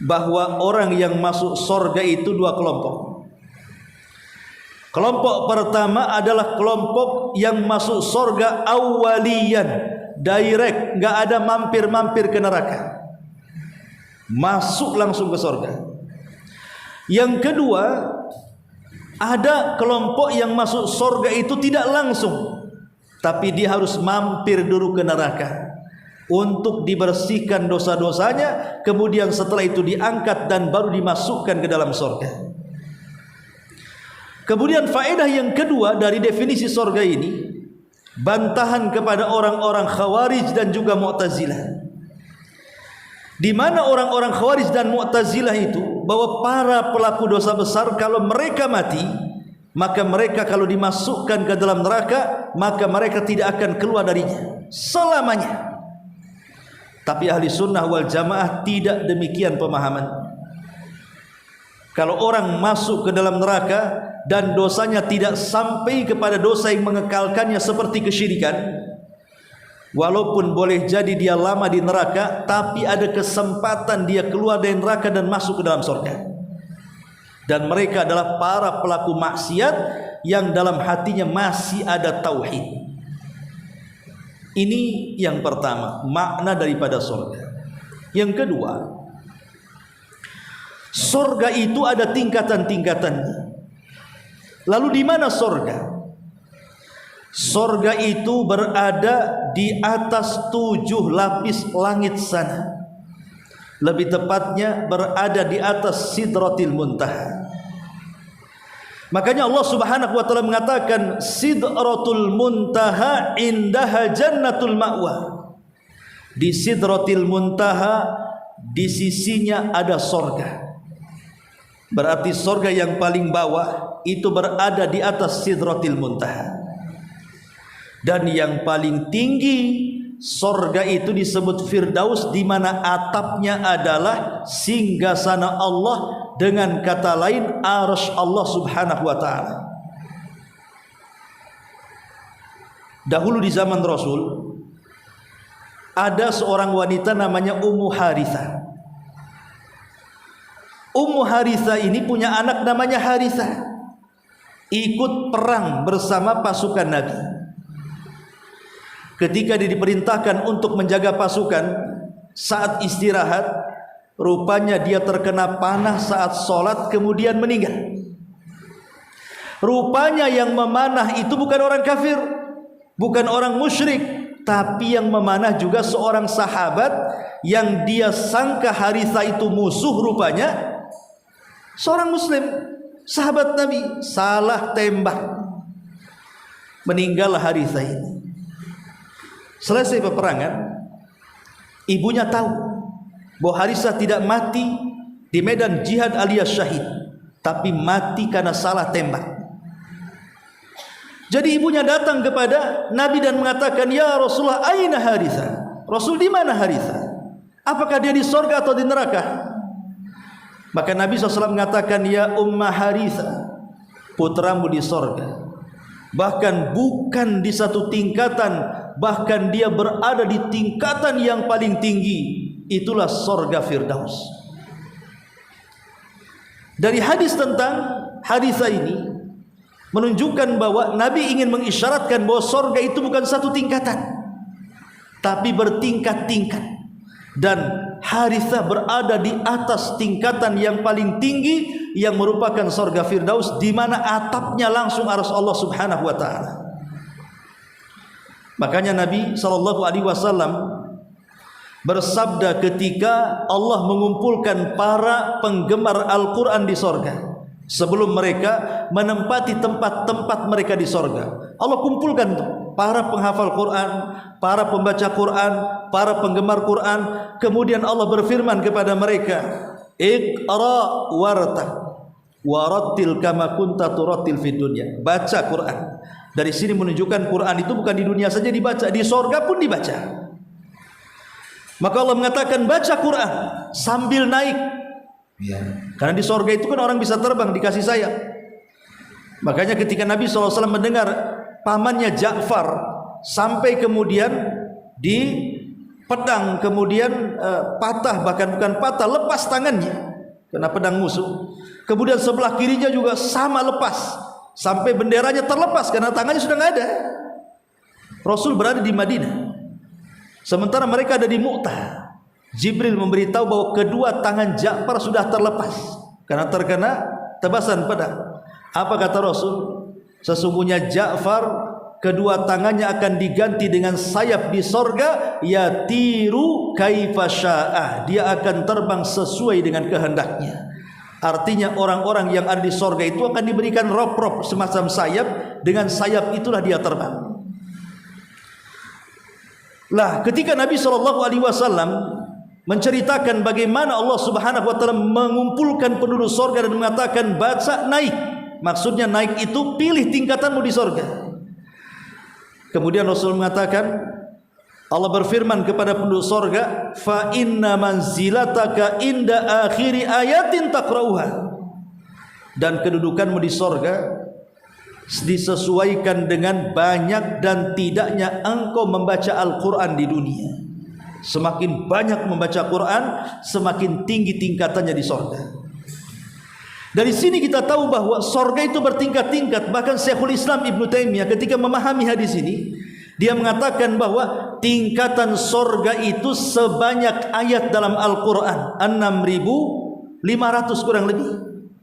bahwa orang yang masuk surga itu dua kelompok. Kelompok pertama adalah kelompok yang masuk surga awalian, direct, nggak ada mampir-mampir ke neraka, masuk langsung ke surga. Yang kedua, ada kelompok yang masuk surga itu tidak langsung, tapi dia harus mampir dulu ke neraka untuk dibersihkan dosa-dosanya, kemudian setelah itu diangkat dan baru dimasukkan ke dalam surga. Kemudian faedah yang kedua dari definisi surga ini, bantahan kepada orang-orang Khawarij dan juga Mu'tazilah. Di mana orang-orang Khawarij dan Mu'tazilah itu bahwa para pelaku dosa besar kalau mereka mati, maka mereka kalau dimasukkan ke dalam neraka, maka mereka tidak akan keluar darinya selamanya. Tapi ahli sunnah wal jamaah tidak demikian pemahaman. Kalau orang masuk ke dalam neraka dan dosanya tidak sampai kepada dosa yang mengekalkannya seperti kesyirikan, walaupun boleh jadi dia lama di neraka, tapi ada kesempatan dia keluar dari neraka dan masuk ke dalam surga. Dan mereka adalah para pelaku maksiat yang dalam hatinya masih ada tauhid. Ini yang pertama, makna daripada surga. Yang kedua, surga itu ada tingkatan-tingkatannya. Lalu di mana surga? Surga itu berada di atas 7 lapis langit sana. Lebih tepatnya berada di atas Sidratil Muntaha. Makanya Allah Subhanahu wa taala mengatakan Sidratul Muntaha indaha jannatul ma'wa. Di Sidratil Muntaha, di sisinya ada surga. Berarti surga yang paling bawah itu berada di atas Sidratil Muntaha. Dan yang paling tinggi surga itu disebut Firdaus, di mana atapnya adalah singgasana Allah, dengan kata lain arsy Allah Subhanahu wa taala. Dahulu di zaman Rasul ada seorang wanita namanya Ummu Harithah. Ummu Harithah ini punya anak namanya Harithah. Ikut perang bersama pasukan Nabi. Ketika dia diperintahkan untuk menjaga pasukan, saat istirahat, rupanya dia terkena panah saat sholat kemudian meninggal. Rupanya yang memanah itu bukan orang kafir, bukan orang musyrik, tapi yang memanah juga seorang sahabat yang dia sangka Harithah itu musuh, rupanya seorang muslim, sahabat Nabi. Salah tembak, meninggal Harithah ini. Selesai peperangan, ibunya tahu bahwa Harithah tidak mati di medan jihad alias syahid, tapi mati karena salah tembak. Jadi ibunya datang kepada Nabi dan mengatakan, "Ya Rasulullah, aina Harithah?" Rasul, di mana Harithah? Apakah dia di sorga atau di neraka? Maka Nabi SAW mengatakan, "Ya Umma Harithah, putramu di sorga. Bahkan bukan di satu tingkatan, bahkan dia berada di tingkatan yang paling tinggi. Itulah sorga Firdaus." Dari hadis tentang Harithah ini menunjukkan bahwa Nabi ingin mengisyaratkan bahwa sorga itu bukan satu tingkatan, tapi bertingkat-tingkat. Dan Harithah berada di atas tingkatan yang paling tinggi, yang merupakan sorga Firdaus, di mana atapnya langsung arsy Allah Subhanahu wa taala. Makanya Nabi SAW bersabda ketika Allah mengumpulkan para penggemar Al-Quran di sorga, sebelum mereka menempati tempat-tempat mereka di sorga, Allah kumpulkan tuh para penghafal Quran, para pembaca Quran, para penggemar Quran. Kemudian Allah berfirman kepada mereka, "Iqra wartaq warattil kama kunta turattil fid dunya." Baca Quran. Dari sini menunjukkan Quran itu bukan di dunia saja dibaca, di sorga pun dibaca. Maka Allah mengatakan, baca Quran sambil naik. Ya. Karena di sorga itu kan orang bisa terbang, dikasih sayap. Makanya ketika Nabi SAW mendengar pamannya Ja'far sampai kemudian di pedang, kemudian patah, bahkan bukan patah, lepas tangannya kena pedang musuh. Kemudian sebelah kirinya juga sama lepas, sampai benderanya terlepas karena tangannya sudah nggak ada. Rasul berada di Madinah, sementara mereka ada di Mu'tah. Jibril memberitahu bahwa kedua tangan Ja'far sudah terlepas karena terkena tebasan pedang. Apa kata Rasul? Sesungguhnya Ja'far kedua tangannya akan diganti dengan sayap di sorga, yatiru kaifa sya'ah, dia akan terbang sesuai dengan kehendaknya. Artinya orang-orang yang ada di sorga itu akan diberikan rop-rop semacam sayap, dengan sayap itulah dia terbang. Lah ketika Nabi SAW menceritakan bagaimana Allah Subhanahu wa taala mengumpulkan penduduk sorga dan mengatakan, baca naik, maksudnya naik itu pilih tingkatanmu di sorga. Kemudian Rasul mengatakan, Allah berfirman kepada penduduk sorga, fa inna manzilataka inda akhiri ayatin taqra'uha, dan kedudukanmu di sorga disesuaikan dengan banyak dan tidaknya engkau membaca Al-Quran di dunia. Semakin banyak membaca Quran, semakin tinggi tingkatannya di sorga. Dari sini kita tahu bahwa sorga itu bertingkat-tingkat. Bahkan Syekhul Islam Ibnu Taimiyah ketika memahami hadis ini, dia mengatakan bahwa tingkatan sorga itu sebanyak ayat dalam Al-Quran, 6.500 kurang lebih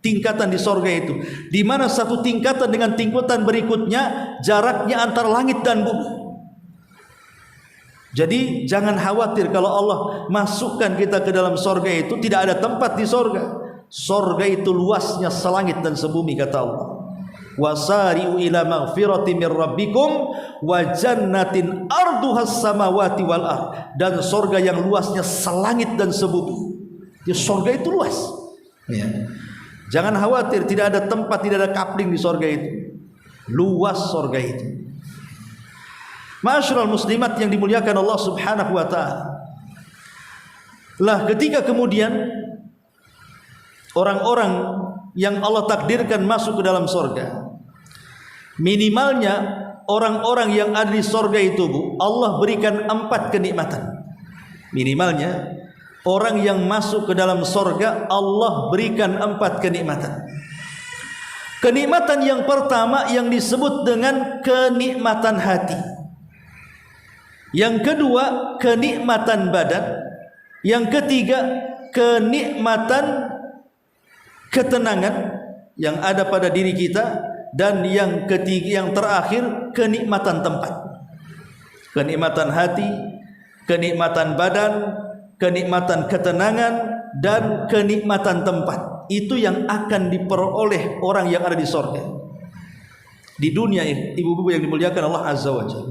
tingkatan di sorga itu, di mana satu tingkatan dengan tingkatan berikutnya jaraknya antara langit dan bumi. Jadi jangan khawatir kalau Allah masukkan kita ke dalam sorga itu tidak ada tempat di sorga. Sorga itu luasnya selangit dan sebumi, kata Allah. Wasari'u ila maghfirati mir rabbikum wa jannatin arduhas samawati wal ard, dan sorga yang luasnya selangit dan sebumi. Jadi sorga itu luas. Ya. Jangan khawatir, tidak ada tempat, tidak ada kapling di sorga itu. Luas sorga itu. Ma'asyiral muslimat yang dimuliakan Allah Subhanahu wa taala. Lah ketika kemudian orang-orang yang Allah takdirkan masuk ke dalam sorga, minimalnya orang-orang yang ada di sorga itu, Bu, Allah berikan 4 kenikmatan. Minimalnya orang yang masuk ke dalam sorga Allah berikan 4 kenikmatan. Kenikmatan yang pertama yang disebut dengan kenikmatan hati. Yang kedua kenikmatan badan. Yang ketiga kenikmatan ketenangan yang ada pada diri kita. Dan yang ketiga, yang terakhir kenikmatan tempat. Kenikmatan hati, kenikmatan badan, kenikmatan ketenangan, dan kenikmatan tempat. Itu yang akan diperoleh orang yang ada di sorga. Di dunia, ibu-ibu yang dimuliakan Allah Azza wa Jalla,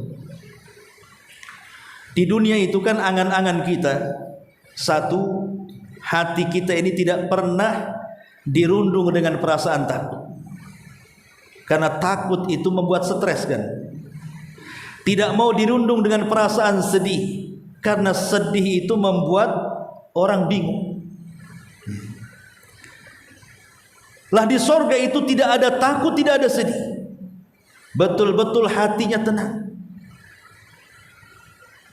di dunia itu kan angan-angan kita, satu, hati kita ini tidak pernah dirundung dengan perasaan takut. Karena takut itu membuat stres kan. Tidak mau dirundung dengan perasaan sedih, karena sedih itu membuat orang bingung. Lah di sorga itu tidak ada takut, tidak ada sedih. Betul-betul hatinya tenang.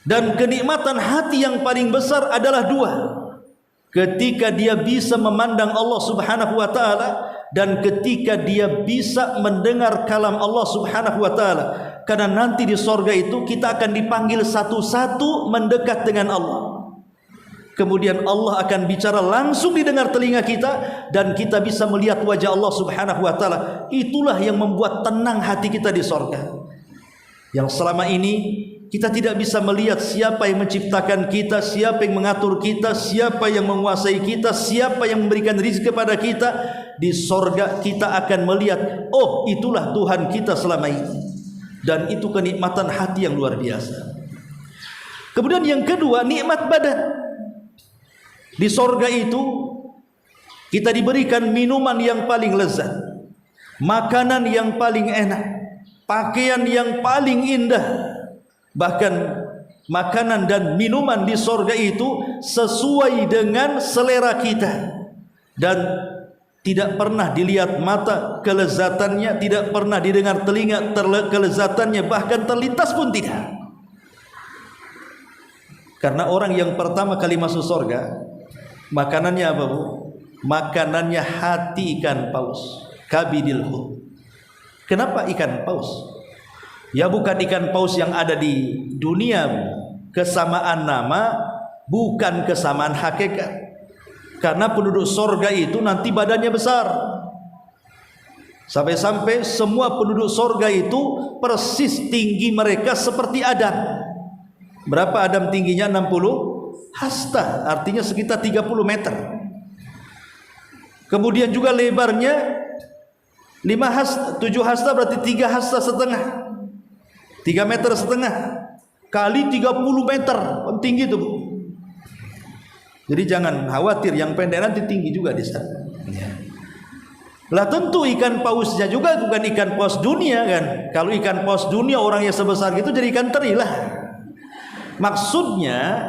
Dan kenikmatan hati yang paling besar adalah 2. Ketika dia bisa memandang Allah Subhanahu wa taala, dan ketika dia bisa mendengar kalam Allah Subhanahu wa taala. Karena nanti di sorga itu kita akan dipanggil satu-satu mendekat dengan Allah. Kemudian Allah akan bicara langsung didengar telinga kita, dan kita bisa melihat wajah Allah Subhanahu wa taala. Itulah yang membuat tenang hati kita di sorga. Yang selama ini kita tidak bisa melihat siapa yang menciptakan kita, siapa yang mengatur kita, siapa yang menguasai kita, siapa yang memberikan rezeki kepada kita. Di sorga kita akan melihat, oh itulah Tuhan kita selama ini. Dan itu kenikmatan hati yang luar biasa. Kemudian yang kedua, nikmat badan. Di sorga itu kita diberikan minuman yang paling lezat, makanan yang paling enak, pakaian yang paling indah. Bahkan makanan dan minuman di sorga itu sesuai dengan selera kita. Dan tidak pernah dilihat mata kelezatannya, tidak pernah didengar telinga kelezatannya, bahkan terlintas pun tidak. Karena orang yang pertama kali masuk sorga, makanannya apa, Bu? Makanannya hati ikan paus, kabidil hut. Kenapa ikan paus? Ya bukan ikan paus yang ada di dunia, Bu. Kesamaan nama, bukan kesamaan hakikat. Karena penduduk sorga itu nanti badannya besar. Sampai-sampai semua penduduk sorga itu persis tinggi mereka seperti Adam. Berapa Adam tingginya? 60 hasta, artinya sekitar 30 meter. Kemudian juga lebarnya 5 hasta, 7 hasta berarti 3 hasta setengah, 3 meter setengah kali 30 meter. Tinggi itu, Bu. Jadi jangan khawatir, yang pendek nanti tinggi juga di sana. Lah tentu ikan pausnya juga bukan ikan paus dunia kan. Kalau ikan paus dunia orangnya sebesar gitu jadi ikan teri lah. Maksudnya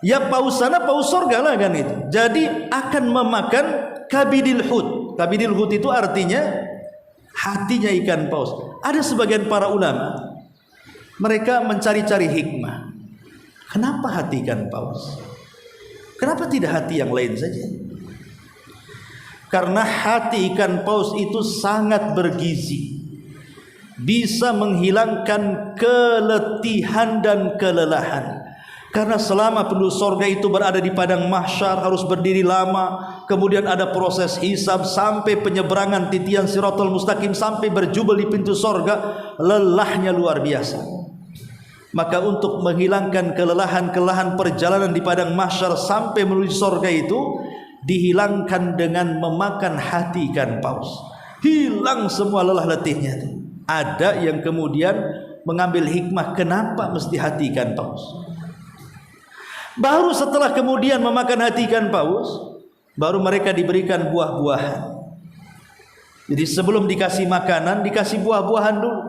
ya paus sana paus sorga lah kan itu. Jadi akan memakan kabidil hut. Kabidil hut itu artinya hatinya ikan paus. Ada sebagian para ulama mereka mencari-cari hikmah. Kenapa hati ikan paus? Kenapa tidak hati yang lain saja? Karena hati ikan paus itu sangat bergizi, bisa menghilangkan keletihan dan kelelahan. Karena selama penduduk sorga itu berada di padang mahsyar harus berdiri lama, kemudian ada proses hisab sampai penyeberangan titian Shiratal Mustaqim, sampai berjubel di pintu sorga, lelahnya luar biasa. Maka untuk menghilangkan kelelahan-kelelahan perjalanan di padang mahsyar sampai menuju sorga itu dihilangkan dengan memakan hati ikan paus. Hilang semua lelah letihnya. Ada yang kemudian mengambil hikmah kenapa mesti hati ikan paus. Baru setelah kemudian memakan hati ikan paus, baru mereka diberikan buah-buahan. Jadi sebelum dikasih makanan, dikasih buah-buahan dulu.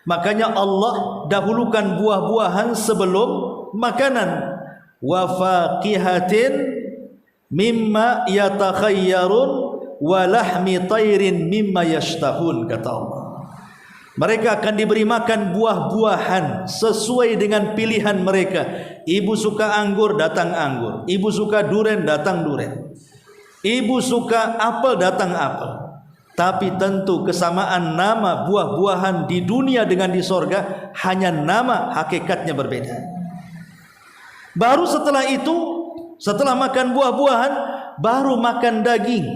Makanya Allah dahulukan buah-buahan sebelum makanan. Wa faqihatin mimma yatakhayyarun wa lahmi tairin mimma yashtahun, kata Allah. Mereka akan diberi makan buah-buahan sesuai dengan pilihan mereka. Ibu suka anggur, datang anggur. Ibu suka duren, datang duren. Ibu suka apel, datang apel. Tapi tentu kesamaan nama buah-buahan di dunia dengan di sorga, hanya nama hakikatnya berbeda. Baru setelah itu, setelah makan buah-buahan, baru makan daging.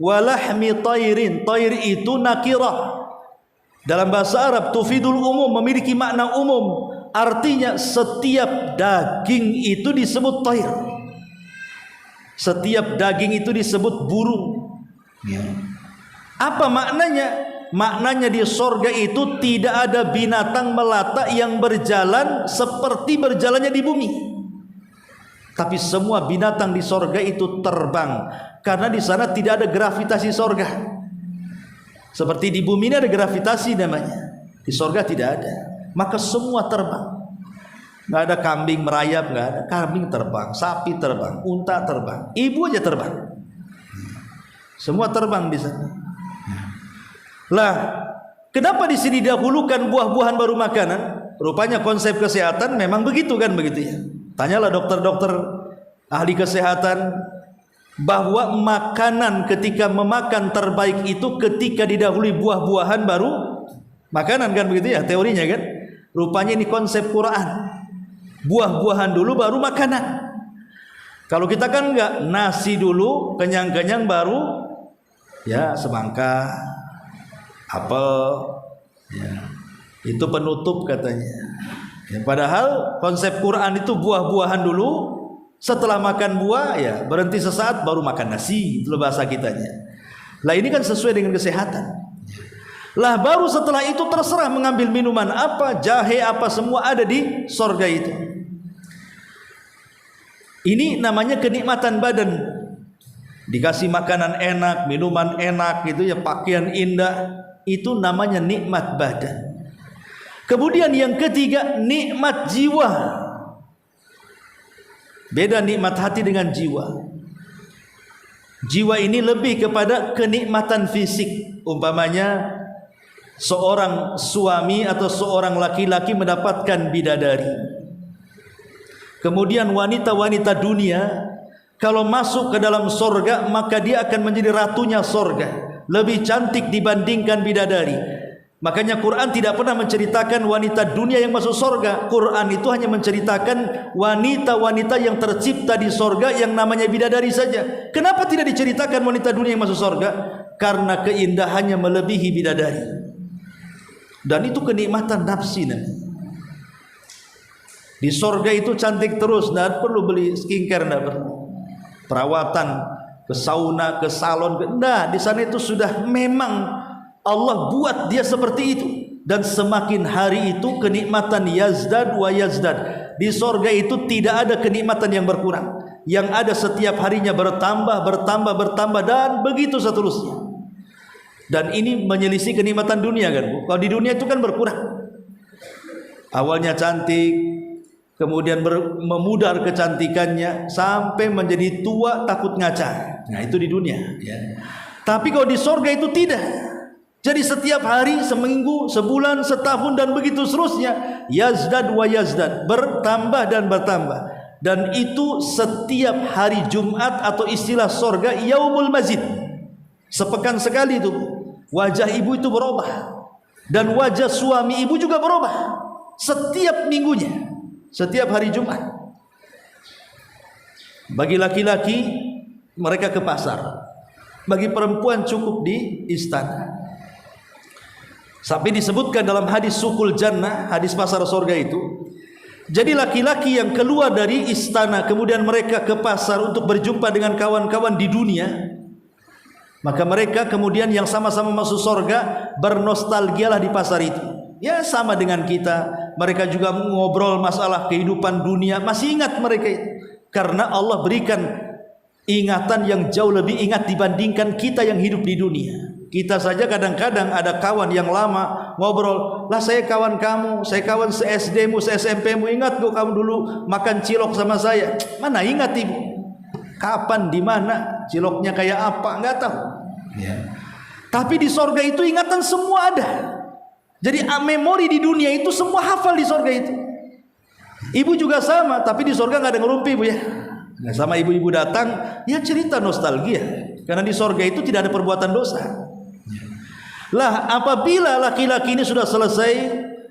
Walahmi tairin. Tair itu nakirah. Dalam bahasa Arab tufidul umum, memiliki makna umum. Artinya setiap daging itu disebut tair. Setiap daging itu disebut burung. Ya. Apa maknanya? Maknanya di sorga itu tidak ada binatang melata yang berjalan seperti berjalannya di bumi. Tapi semua binatang di sorga itu terbang, karena di sana tidak ada gravitasi sorga. Seperti di bumi ini ada gravitasi namanya, di sorga tidak ada. Maka semua terbang. Nggak ada kambing merayap, nggak ada. Kambing terbang, sapi terbang, unta terbang, ibu aja terbang. Semua terbang di sana. Lah, kenapa di sini dahulukan buah-buahan baru makanan? Rupanya konsep kesehatan memang begitu kan, begitu ya. Tanyalah dokter-dokter ahli kesehatan bahwa makanan ketika memakan terbaik itu ketika didahului buah-buahan baru makanan kan, begitu ya teorinya kan. Rupanya ini konsep Quran. Buah-buahan dulu baru makanan. Kalau kita kan enggak, nasi dulu kenyang-kenyang baru ya semangka, apel ya. Itu penutup katanya. Ya, padahal konsep Quran itu buah-buahan dulu, setelah makan buah ya berhenti sesaat baru makan nasi, itu bahasa kitanya. Lah ini kan sesuai dengan kesehatan. Lah baru setelah itu terserah mengambil minuman apa, jahe apa, semua ada di sorga itu. Ini namanya kenikmatan badan. Dikasih makanan enak, minuman enak gitu ya, pakaian indah, itu namanya nikmat badan. Kemudian yang ketiga, nikmat jiwa. Beda nikmat hati dengan jiwa. Jiwa ini lebih kepada kenikmatan fisik. Umpamanya seorang suami atau seorang laki-laki mendapatkan bidadari. Kemudian wanita-wanita dunia kalau masuk ke dalam sorga, maka dia akan menjadi ratunya sorga, lebih cantik dibandingkan bidadari. Makanya Quran tidak pernah menceritakan wanita dunia yang masuk sorga. Quran itu hanya menceritakan wanita-wanita yang tercipta di sorga yang namanya bidadari saja. Kenapa tidak diceritakan wanita dunia yang masuk sorga? Karena keindahannya melebihi bidadari. Dan itu kenikmatan nafsi nanti. Di sorga itu cantik terus, tidak perlu beli skincare, tidak perlu perawatan ke sauna, ke salon, nah di sana itu sudah memang Allah buat dia seperti itu. Dan semakin hari itu kenikmatan yazdad wa yazdad. Di sorga itu tidak ada kenikmatan yang berkurang. Yang ada setiap harinya bertambah, bertambah, bertambah, dan begitu seterusnya. Dan ini menyelisih kenikmatan dunia kan, Bu? Kalau di dunia itu kan berkurang. Awalnya cantik, kemudian memudar kecantikannya sampai menjadi tua takut ngaca. Nah itu di dunia ya. Tapi kalau di sorga itu tidak. Jadi setiap hari, seminggu, sebulan, setahun, dan begitu seterusnya, yazdad wa yazdad, bertambah dan bertambah. Dan itu setiap hari Jumat, atau istilah sorga yaumul mazid. Sepekan sekali itu wajah ibu itu berubah, dan wajah suami ibu juga berubah setiap minggunya, setiap hari Jumat. Bagi laki-laki mereka ke pasar, bagi perempuan cukup di istana. Sampai disebutkan dalam hadis sukul jannah, hadis pasar surga itu. Jadi laki-laki yang keluar dari istana kemudian mereka ke pasar untuk berjumpa dengan kawan-kawan di dunia, maka mereka kemudian yang sama-sama masuk surga bernostalgialah di pasar itu. Ya sama dengan kita, mereka juga ngobrol masalah kehidupan dunia, masih ingat mereka itu. Karena Allah berikan ingatan yang jauh lebih ingat dibandingkan kita yang hidup di dunia. Kita saja kadang-kadang ada kawan yang lama ngobrol, lah saya kawan kamu, saya kawan se-SD-mu, se-SMP-mu, ingat kok kamu dulu makan cilok sama saya? Mana ingat ibu? Kapan, di mana, ciloknya kayak apa, nggak tahu. Ya. Tapi di sorga itu ingatan semua ada. Jadi memori di dunia itu semua hafal di surga itu. Ibu juga sama, tapi di surga nggak ada ngerumpi, Bu ya. Nah, sama ibu-ibu datang, ya cerita nostalgia. Karena di surga itu tidak ada perbuatan dosa. Lah, apabila laki-laki ini sudah selesai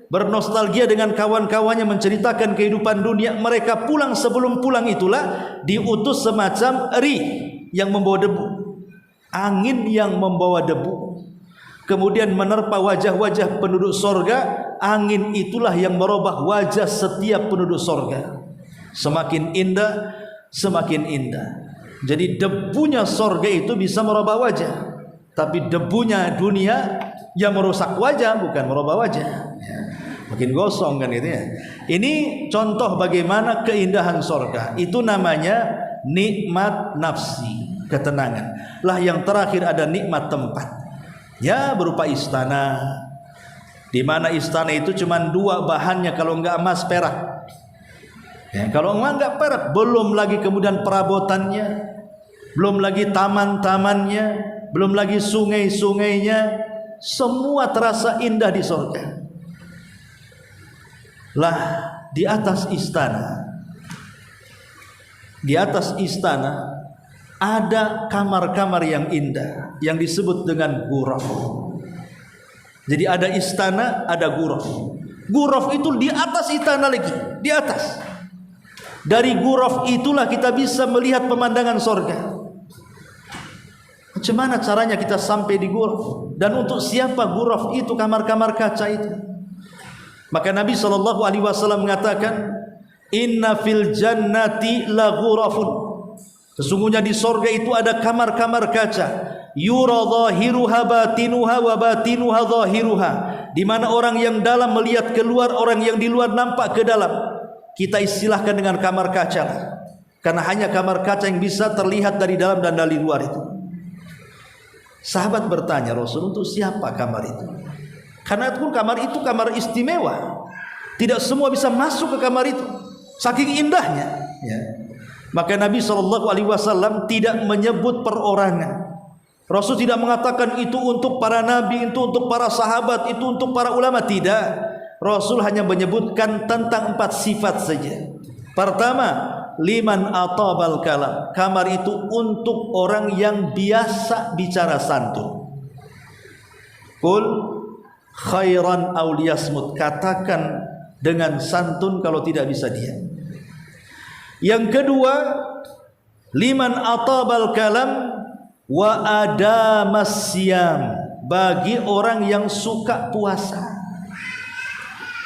bernostalgia dengan kawan-kawannya menceritakan kehidupan dunia, mereka pulang, sebelum pulang itulah diutus semacam rih yang membawa debu, angin yang membawa debu, kemudian menerpa wajah-wajah penduduk sorga. Angin itulah yang merubah wajah setiap penduduk sorga. Semakin indah, semakin indah. Jadi debunya sorga itu bisa merubah wajah, tapi debunya dunia yang merusak wajah, bukan merubah wajah ya. Makin gosong kan itu ya. Ini contoh bagaimana keindahan sorga. Itu namanya nikmat nafsi, ketenangan. Lah yang terakhir ada nikmat tempat, ya berupa istana, di mana istana itu cuma dua bahannya, kalau enggak emas perak ya, kalau enggak perak. Belum lagi kemudian perabotannya, belum lagi taman-tamannya, belum lagi sungai-sungainya, semua terasa indah di surga. Lah di atas istana, di atas istana ada kamar-kamar yang indah yang disebut dengan ghuraf. Jadi ada istana, ada ghuraf. Ghuraf itu di atas istana lagi, di atas. Dari ghuraf itulah kita bisa melihat pemandangan surga. Macam mana caranya kita sampai di ghuraf? Dan untuk siapa ghuraf itu, kamar-kamar kaca itu? Maka Nabi SAW mengatakan, Inna fil jannati la ghurafun. Sesungguhnya di surga itu ada kamar-kamar kaca. Yura zahiruha batinuha wa batinuha zahiruha. Di mana orang yang dalam melihat keluar, orang yang di luar nampak ke dalam. Kita istilahkan dengan kamar kaca, karena hanya kamar kaca yang bisa terlihat dari dalam dan dari luar itu. Sahabat bertanya, Rasul, untuk siapa kamar itu? Karena itu kamar itu kamar istimewa. Tidak semua bisa masuk ke kamar itu, saking indahnya ya. Maka Nabi SAW tidak menyebut perorangan. Rasul tidak mengatakan itu untuk para nabi, itu untuk para sahabat, itu untuk para ulama. Tidak. Rasul hanya menyebutkan tentang 4 sifat saja. Pertama, liman atabal kalam. Kamar itu untuk orang yang biasa bicara santun. Qul khairan aw liyasmut. Katakan dengan santun kalau tidak bisa diam. Yang kedua, liman atabal kalam wa adamas siyam. Bagi orang yang suka puasa.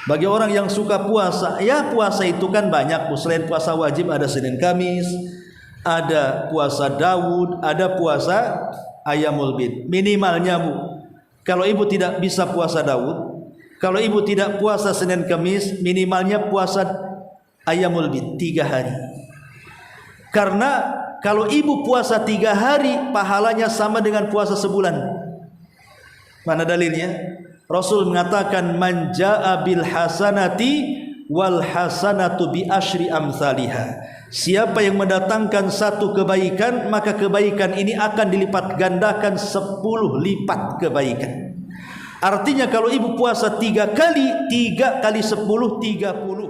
Bagi orang yang suka puasa, ya puasa itu kan banyak. Selain puasa wajib ada Senin Kamis, ada puasa Daud, ada puasa Ayyamul Bid. Minimalnya Bu, kalau ibu tidak bisa puasa Daud, kalau ibu tidak puasa Senin Kamis, minimalnya puasa Ayyamul Bid 3 hari. Karena kalau ibu puasa 3 hari, pahalanya sama dengan puasa sebulan. Mana dalilnya? Rasul mengatakan, man jaa bil hasanati wal hasanatu bi asyri amsalihha. Siapa yang mendatangkan satu kebaikan, maka kebaikan ini akan dilipat gandakan 10 lipat kebaikan. Artinya kalau ibu puasa 3 kali, 3 kali 10, 30.